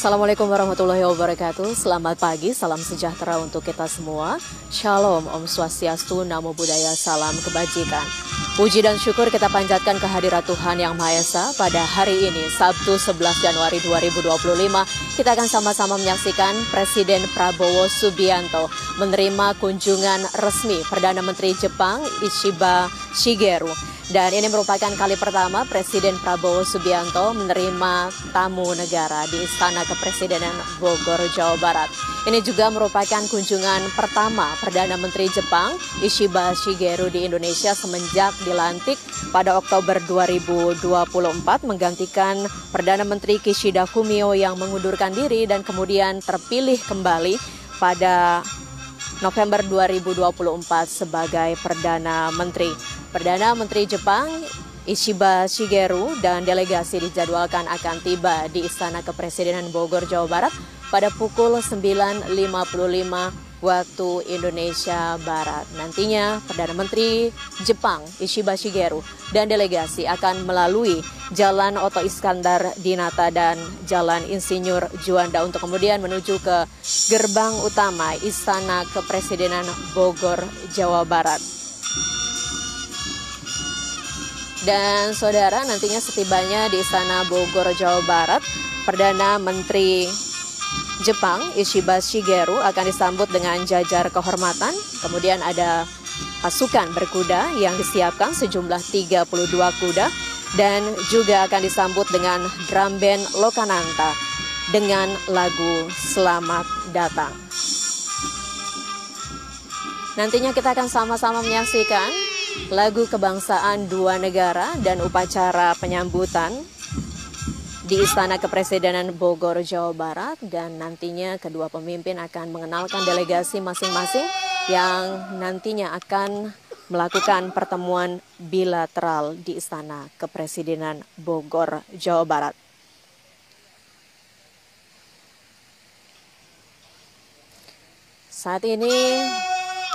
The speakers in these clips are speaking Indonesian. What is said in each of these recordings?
Assalamualaikum warahmatullahi wabarakatuh. Selamat pagi, salam sejahtera untuk kita semua. Shalom, Om Swastiastu, Namo Buddhaya, salam kebajikan. Puji dan syukur kita panjatkan kehadirat Tuhan Yang Maha Esa pada hari ini, Sabtu 11 Januari 2025. Kita akan sama-sama menyaksikan Presiden Prabowo Subianto menerima kunjungan resmi Perdana Menteri Jepang Ishiba Shigeru. Dan ini merupakan kali pertama Presiden Prabowo Subianto menerima tamu negara di Istana Kepresidenan Bogor, Jawa Barat. Ini juga merupakan kunjungan pertama Perdana Menteri Jepang Ishiba Shigeru di Indonesia semenjak dilantik pada Oktober 2024 menggantikan Perdana Menteri Kishida Fumio yang mengundurkan diri dan kemudian terpilih kembali pada November 2024 sebagai Perdana Menteri. Perdana Menteri Jepang Ishiba Shigeru dan delegasi dijadwalkan akan tiba di Istana Kepresidenan Bogor, Jawa Barat pada pukul 9.55 waktu Indonesia Barat. Nantinya Perdana Menteri Jepang Ishiba Shigeru dan delegasi akan melalui Jalan Oto Iskandar Dinata dan Jalan Insinyur Juanda untuk kemudian menuju ke gerbang utama Istana Kepresidenan Bogor, Jawa Barat. Dan saudara, nantinya setibanya di Istana Bogor, Jawa Barat, Perdana Menteri Jepang Ishiba Shigeru akan disambut dengan jajar kehormatan. Kemudian ada pasukan berkuda yang disiapkan sejumlah 32 kuda dan juga akan disambut dengan drum band Lokananta dengan lagu Selamat Datang. Nantinya kita akan sama-sama menyaksikan lagu kebangsaan dua negara dan upacara penyambutan di Istana Kepresidenan Bogor, Jawa Barat, dan nantinya kedua pemimpin akan mengenalkan delegasi masing-masing yang nantinya akan melakukan pertemuan bilateral di Istana Kepresidenan Bogor, Jawa Barat. Saat ini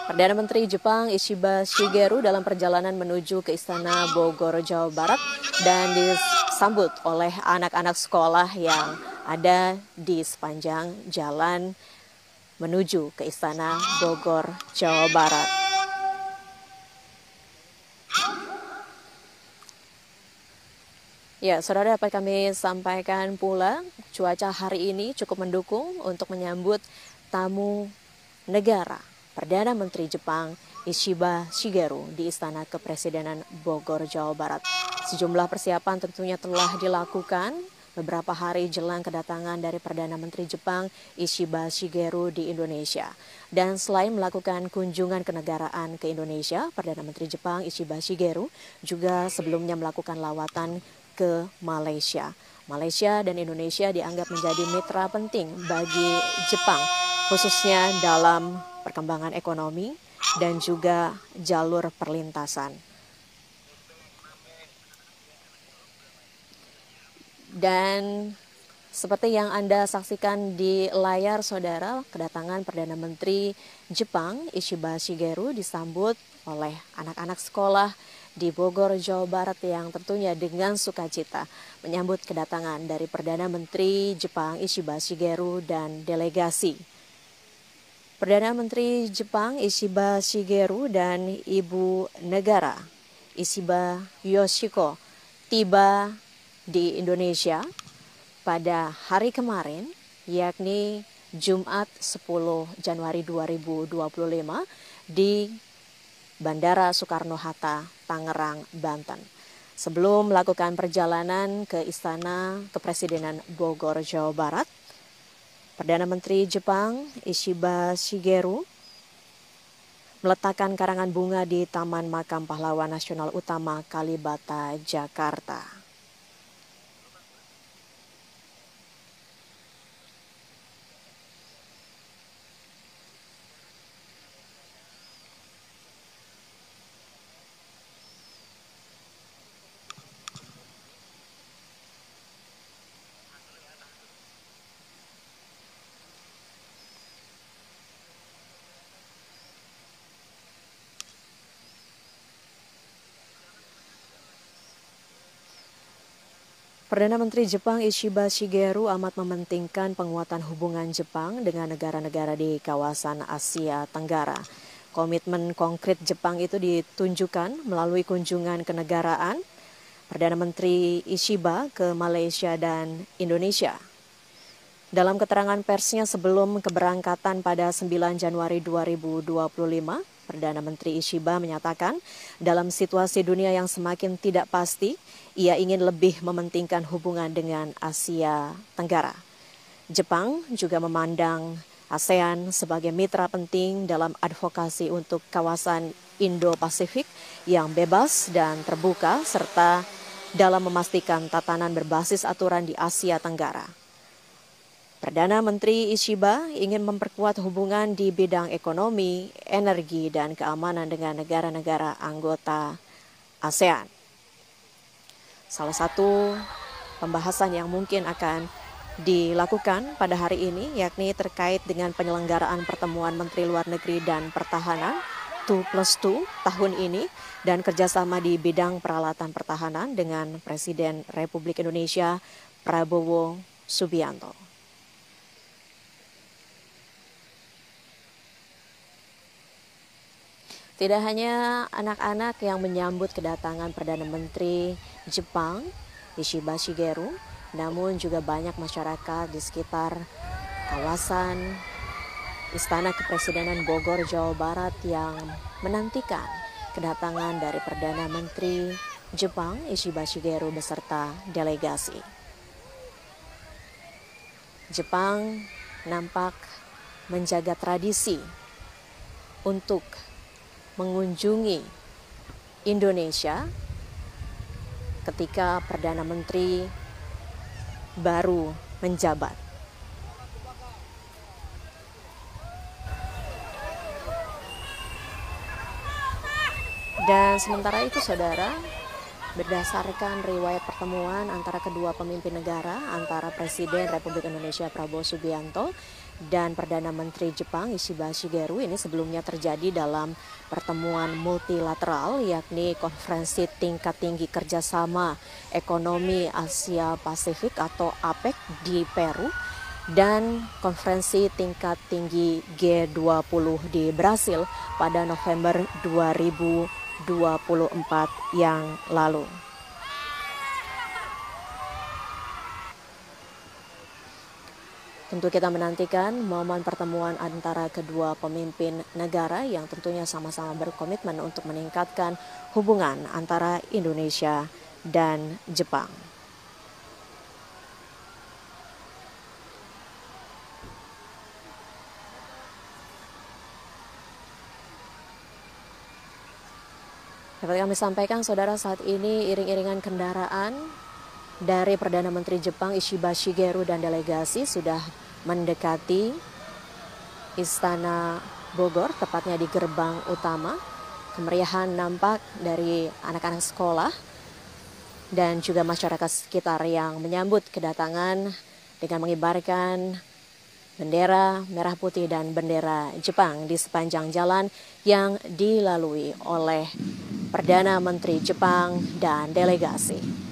Perdana Menteri Jepang Ishiba Shigeru dalam perjalanan menuju ke Istana Bogor, Jawa Barat dan disambut oleh anak-anak sekolah yang ada di sepanjang jalan menuju ke Istana Bogor, Jawa Barat. Ya, saudara, dapat kami sampaikan pula cuaca hari ini cukup mendukung untuk menyambut tamu negara Perdana Menteri Jepang Ishiba Shigeru di Istana Kepresidenan Bogor, Jawa Barat. Sejumlah persiapan tentunya telah dilakukan beberapa hari jelang kedatangan dari Perdana Menteri Jepang Ishiba Shigeru di Indonesia. Dan selain melakukan kunjungan kenegaraan ke Indonesia, Perdana Menteri Jepang Ishiba Shigeru juga sebelumnya melakukan lawatan ke Malaysia. Malaysia dan Indonesia dianggap menjadi mitra penting bagi Jepang, khususnya dalam perkembangan ekonomi dan juga jalur perlintasan. Dan seperti yang Anda saksikan di layar, saudara, kedatangan Perdana Menteri Jepang Ishiba Shigeru disambut oleh anak-anak sekolah di Bogor, Jawa Barat yang tentunya dengan sukacita menyambut kedatangan dari Perdana Menteri Jepang Ishiba Shigeru dan delegasi. Perdana Menteri Jepang Ishiba Shigeru dan Ibu Negara Ishiba Yoshiko tiba di Indonesia pada hari kemarin, yakni Jumat 10 Januari 2025 di Bandara Soekarno-Hatta, Tangerang, Banten. Sebelum melakukan perjalanan ke Istana Kepresidenan Bogor, Jawa Barat, Perdana Menteri Jepang Ishiba Shigeru meletakkan karangan bunga di Taman Makam Pahlawan Nasional Utama Kalibata, Jakarta. Perdana Menteri Jepang Ishiba Shigeru amat mementingkan penguatan hubungan Jepang dengan negara-negara di kawasan Asia Tenggara. Komitmen konkret Jepang itu ditunjukkan melalui kunjungan kenegaraan Perdana Menteri Ishiba ke Malaysia dan Indonesia. Dalam keterangan persnya sebelum keberangkatan pada 9 Januari 2025, Perdana Menteri Ishiba menyatakan dalam situasi dunia yang semakin tidak pasti, ia ingin lebih mementingkan hubungan dengan Asia Tenggara. Jepang juga memandang ASEAN sebagai mitra penting dalam advokasi untuk kawasan Indo-Pasifik yang bebas dan terbuka, serta dalam memastikan tatanan berbasis aturan di Asia Tenggara. Perdana Menteri Ishiba ingin memperkuat hubungan di bidang ekonomi, energi, dan keamanan dengan negara-negara anggota ASEAN. Salah satu pembahasan yang mungkin akan dilakukan pada hari ini yakni terkait dengan penyelenggaraan pertemuan Menteri Luar Negeri dan Pertahanan 2+2 tahun ini dan kerjasama di bidang peralatan pertahanan dengan Presiden Republik Indonesia Prabowo Subianto. Tidak hanya anak-anak yang menyambut kedatangan Perdana Menteri Jepang Ishiba Shigeru, namun juga banyak masyarakat di sekitar kawasan Istana Kepresidenan Bogor, Jawa Barat yang menantikan kedatangan dari Perdana Menteri Jepang Ishiba Shigeru beserta delegasi. Jepang nampak menjaga tradisi untuk mengunjungi Indonesia ketika Perdana Menteri baru menjabat. Dan sementara itu, saudara, berdasarkan riwayat pertemuan antara kedua pemimpin negara, antara Presiden Republik Indonesia Prabowo Subianto dan Perdana Menteri Jepang Ishiba Shigeru, ini sebelumnya terjadi dalam pertemuan multilateral, yakni Konferensi Tingkat Tinggi Kerjasama Ekonomi Asia Pasifik atau APEC di Peru, dan Konferensi Tingkat Tinggi G20 di Brasil pada November 2024 yang lalu. Tentu kita menantikan momen pertemuan antara kedua pemimpin negara yang tentunya sama-sama berkomitmen untuk meningkatkan hubungan antara Indonesia dan Jepang. Dapat kami sampaikan, saudara, saat ini iring-iringan kendaraan dari Perdana Menteri Jepang Ishiba Shigeru dan delegasi sudah mendekati Istana Bogor, tepatnya di gerbang utama. Kemeriahan nampak dari anak-anak sekolah dan juga masyarakat sekitar yang menyambut kedatangan dengan mengibarkan bendera merah putih dan bendera Jepang di sepanjang jalan yang dilalui oleh Perdana Menteri Jepang dan delegasi.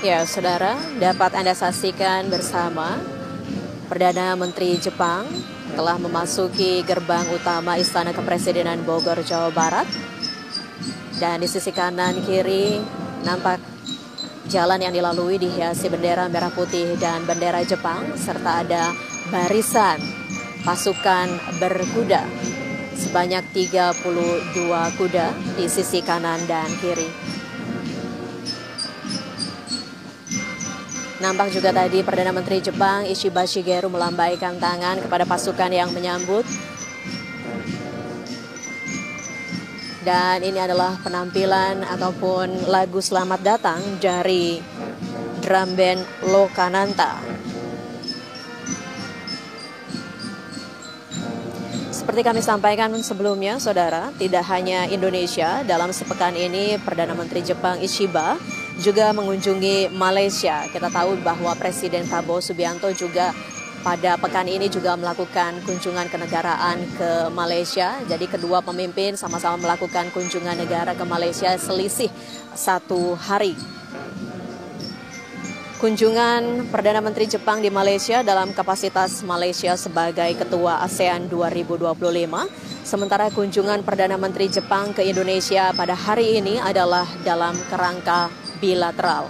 Ya, saudara, dapat Anda saksikan bersama Perdana Menteri Jepang telah memasuki gerbang utama Istana Kepresidenan Bogor, Jawa Barat. Dan di sisi kanan kiri nampak jalan yang dilalui dihiasi bendera merah putih dan bendera Jepang, serta ada barisan pasukan berkuda sebanyak 32 kuda di sisi kanan dan kiri. Nampak juga tadi Perdana Menteri Jepang Ishiba Shigeru melambaikan tangan kepada pasukan yang menyambut. Dan ini adalah penampilan ataupun lagu selamat datang dari drum band Lokananta. Seperti kami sampaikan sebelumnya, saudara, tidak hanya Indonesia, dalam sepekan ini Perdana Menteri Jepang Ishiba juga mengunjungi Malaysia. Kita tahu bahwa Presiden Prabowo Subianto juga pada pekan ini juga melakukan kunjungan kenegaraan ke Malaysia. Jadi kedua pemimpin sama-sama melakukan kunjungan negara ke Malaysia selisih 1 hari. Kunjungan Perdana Menteri Jepang di Malaysia dalam kapasitas Malaysia sebagai Ketua ASEAN 2025. Sementara kunjungan Perdana Menteri Jepang ke Indonesia pada hari ini adalah dalam kerangka bilateral.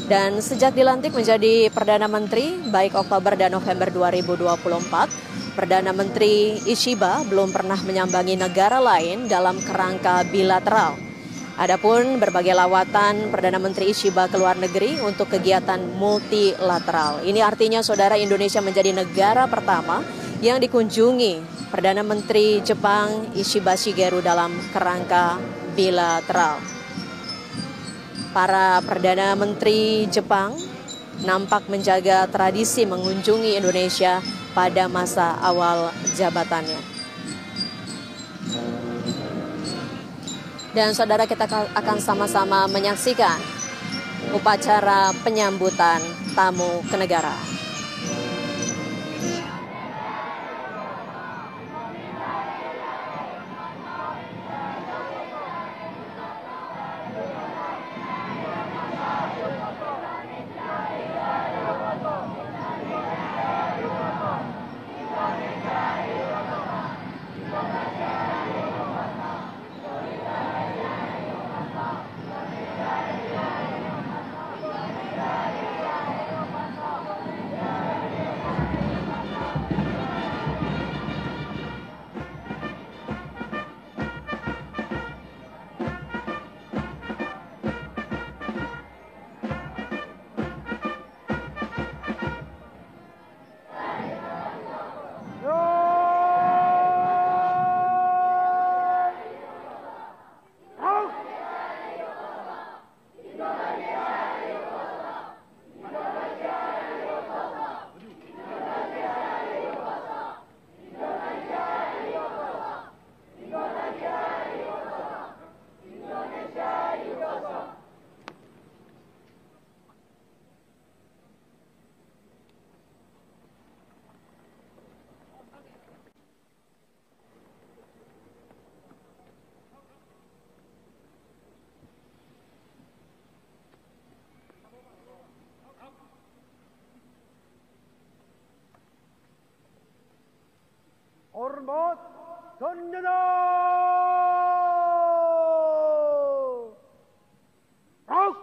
Dan sejak dilantik menjadi Perdana Menteri, baik Oktober dan November 2024, Perdana Menteri Ishiba belum pernah menyambangi negara lain dalam kerangka bilateral. Adapun berbagai lawatan Perdana Menteri Ishiba ke luar negeri untuk kegiatan multilateral. Ini artinya saudara, Indonesia menjadi negara pertama yang dikunjungi Perdana Menteri Jepang Ishiba Shigeru dalam kerangka bilateral. Para Perdana Menteri Jepang nampak menjaga tradisi mengunjungi Indonesia pada masa awal jabatannya. Dan saudara, kita akan sama-sama menyaksikan upacara penyambutan tamu kenegaraan. Hormat Gandana! Rock!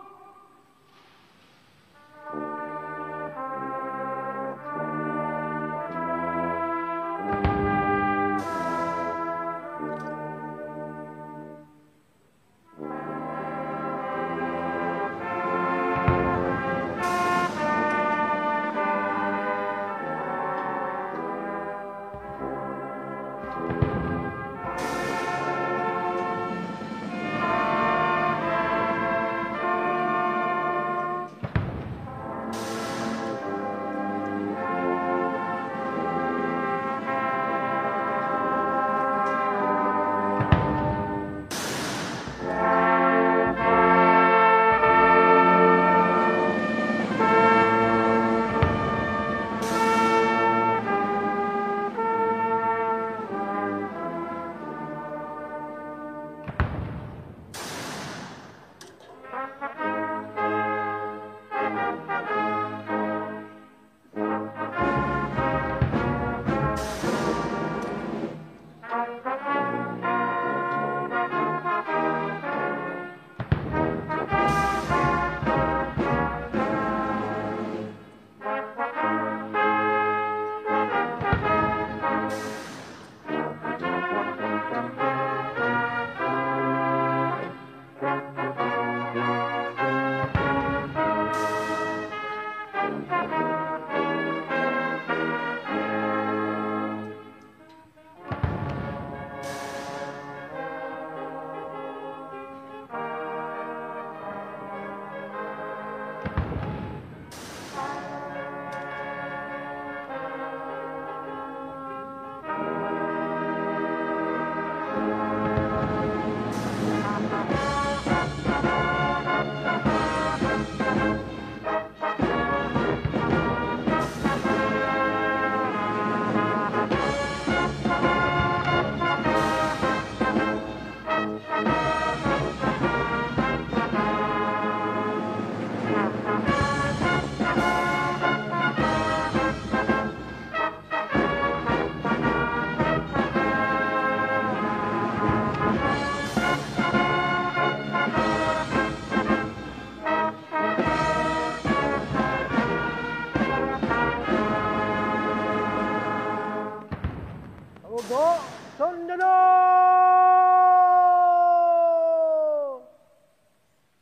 Sanjana!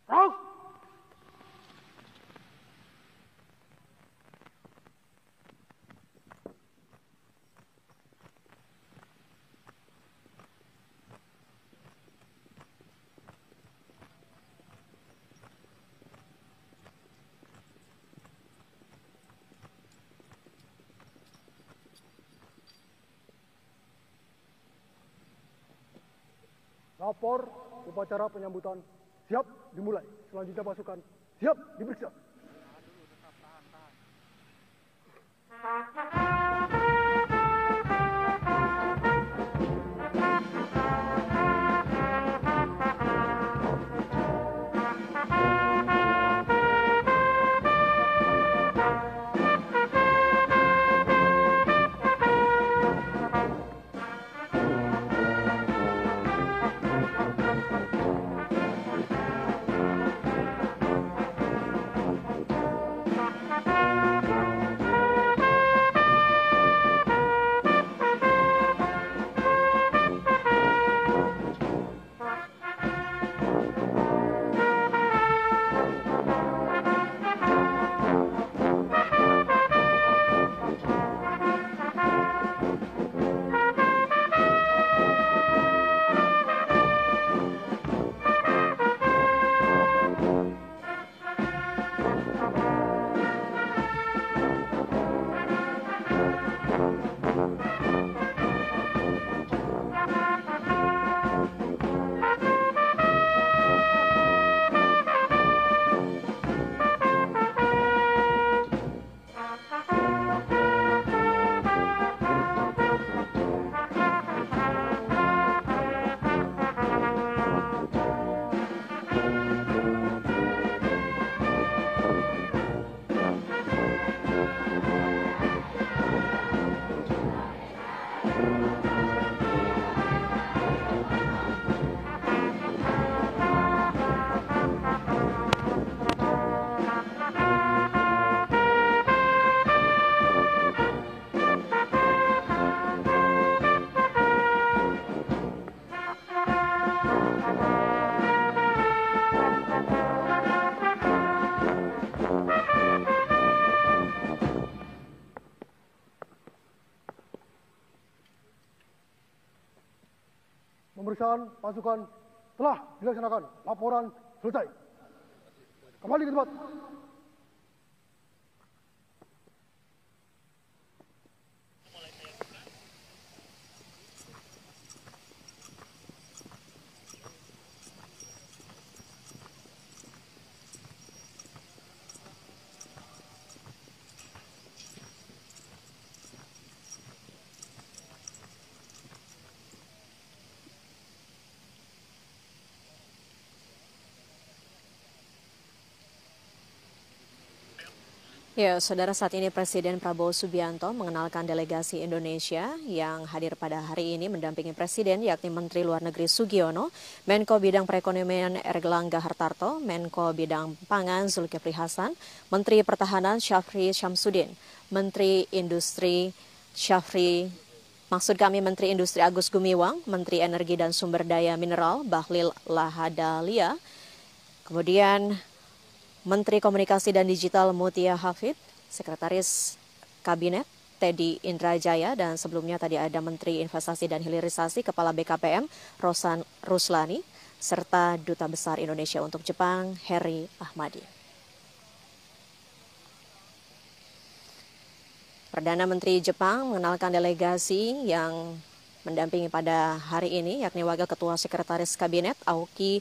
Rock! Rapor upacara penyambutan siap dimulai. Selanjutnya pasukan siap diperiksa. Pemeriksaan pasukan telah dilaksanakan. Laporan selesai. Kembali ke tempat. Ya, saudara, saat ini Presiden Prabowo Subianto mengenalkan delegasi Indonesia yang hadir pada hari ini mendampingi Presiden, yakni Menteri Luar Negeri Sugiono, Menko Bidang Perekonomian Erlangga Hartarto, Menko Bidang Pangan Zulkifli Hasan, Menteri Pertahanan Syafri Syamsuddin, Menteri Industri Menteri Industri Agus Gumiwang, Menteri Energi dan Sumber Daya Mineral Bahlil Lahadalia, kemudian Menteri Komunikasi dan Digital Mutia Hafid, Sekretaris Kabinet Teddy Indrajaya, dan sebelumnya tadi ada Menteri Investasi dan Hilirisasi Kepala BKPM Rosan Ruslani, serta Duta Besar Indonesia untuk Jepang Heri Ahmadi. Perdana Menteri Jepang mengenalkan delegasi yang mendampingi pada hari ini, yakni Wakil Ketua Sekretaris Kabinet Aoki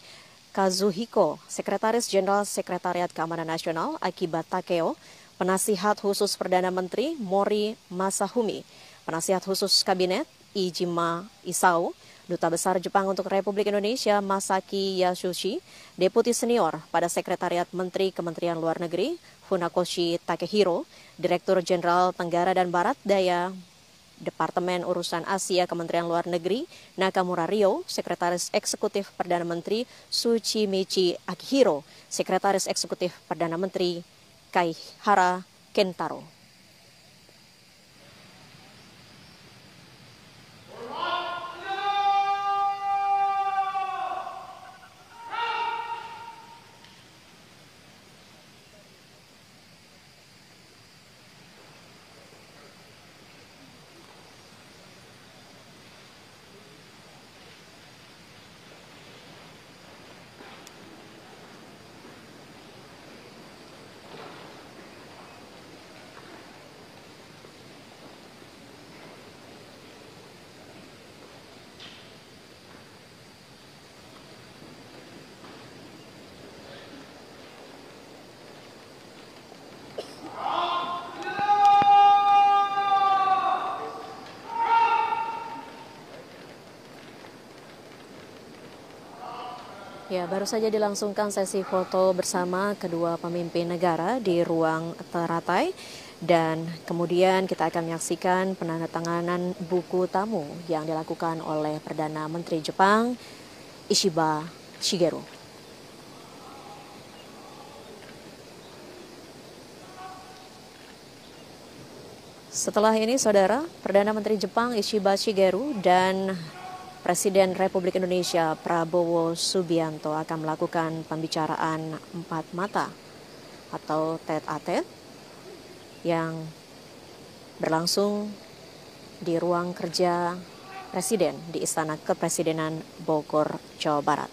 Kazuhiko, Sekretaris Jenderal Sekretariat Keamanan Nasional Akiba Takeo, Penasihat Khusus Perdana Menteri Mori Masahumi, Penasihat Khusus Kabinet Ijima Isao, Duta Besar Jepang untuk Republik Indonesia Masaki Yasushi, Deputi Senior pada Sekretariat Menteri Kementerian Luar Negeri Funakoshi Takehiro, Direktur Jenderal Tenggara dan Barat Daya Departemen Urusan Asia Kementerian Luar Negeri Nakamura Rio, Sekretaris Eksekutif Perdana Menteri Tsuchimichi Akihiro, Sekretaris Eksekutif Perdana Menteri Kaihara Kentaro. Ya, baru saja dilangsungkan sesi foto bersama kedua pemimpin negara di ruang teratai dan kemudian kita akan menyaksikan penandatanganan buku tamu yang dilakukan oleh Perdana Menteri Jepang Ishiba Shigeru. Setelah ini, Saudara, Perdana Menteri Jepang Ishiba Shigeru dan Presiden Republik Indonesia Prabowo Subianto akan melakukan pembicaraan empat mata atau tete-a-tete yang berlangsung di ruang kerja Presiden di Istana Kepresidenan Bogor, Jawa Barat.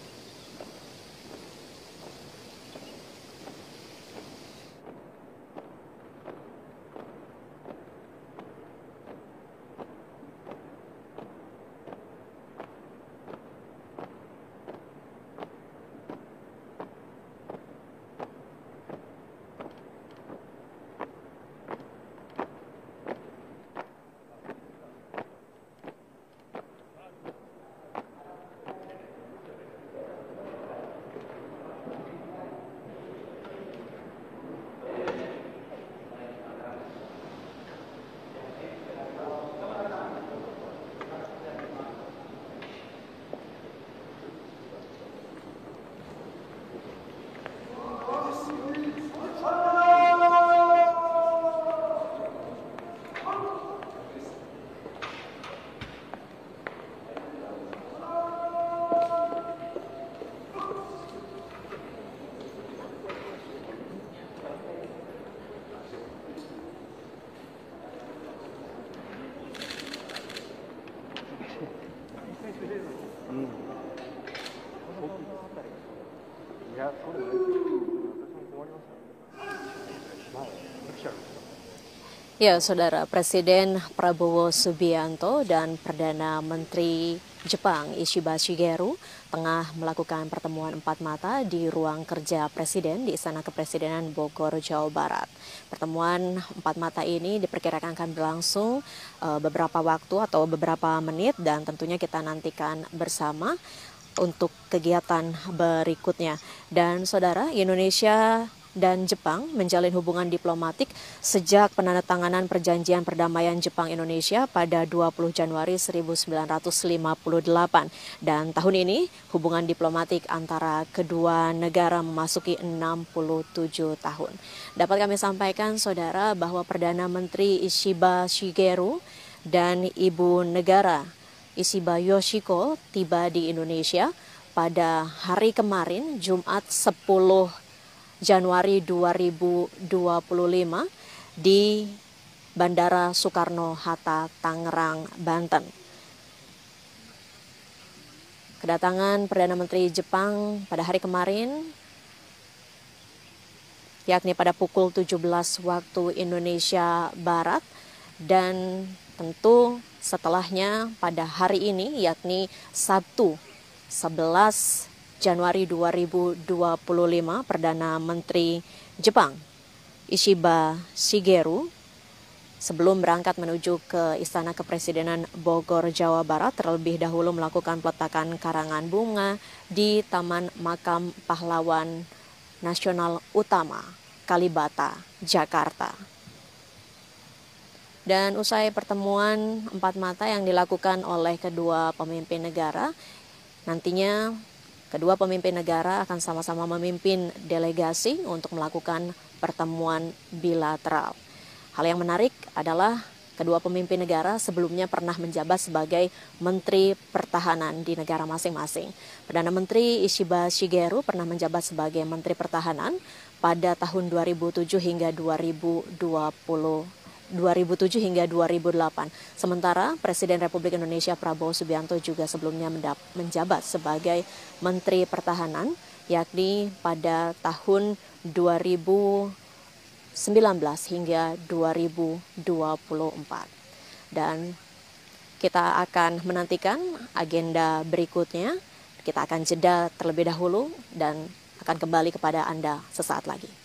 Ya, Saudara, Presiden Prabowo Subianto dan Perdana Menteri Jepang Ishiba Shigeru tengah melakukan pertemuan empat mata di ruang kerja Presiden di Istana Kepresidenan Bogor, Jawa Barat. Pertemuan empat mata ini diperkirakan akan berlangsung beberapa waktu atau beberapa menit dan tentunya kita nantikan bersama untuk kegiatan berikutnya. Dan Saudara, Indonesia dan Jepang menjalin hubungan diplomatik sejak penandatanganan perjanjian perdamaian Jepang-Indonesia pada 20 Januari 1958. Dan tahun ini hubungan diplomatik antara kedua negara memasuki 67 tahun. Dapat kami sampaikan, Saudara, bahwa Perdana Menteri Ishiba Shigeru dan Ibu Negara Ishiba Yoshiko tiba di Indonesia pada hari kemarin, Jumat 10 Januari 2025 di Bandara Soekarno-Hatta, Tangerang, Banten. Kedatangan Perdana Menteri Jepang pada hari kemarin, yakni pada pukul 17 waktu Indonesia Barat, dan tentu setelahnya pada hari ini, yakni Sabtu 11 Januari 2025, Perdana Menteri Jepang Ishiba Shigeru sebelum berangkat menuju ke Istana Kepresidenan Bogor, Jawa Barat terlebih dahulu melakukan peletakan karangan bunga di Taman Makam Pahlawan Nasional Utama, Kalibata, Jakarta. Dan usai pertemuan empat mata yang dilakukan oleh kedua pemimpin negara, nantinya kedua pemimpin negara akan sama-sama memimpin delegasi untuk melakukan pertemuan bilateral. Hal yang menarik adalah kedua pemimpin negara sebelumnya pernah menjabat sebagai Menteri Pertahanan di negara masing-masing. Perdana Menteri Ishiba Shigeru pernah menjabat sebagai Menteri Pertahanan pada tahun 2007 hingga 2008. Sementara Presiden Republik Indonesia Prabowo Subianto juga sebelumnya menjabat sebagai Menteri Pertahanan, yakni pada tahun 2019 hingga 2024. Dan kita akan menantikan agenda berikutnya. Kita akan jeda terlebih dahulu dan akan kembali kepada Anda sesaat lagi.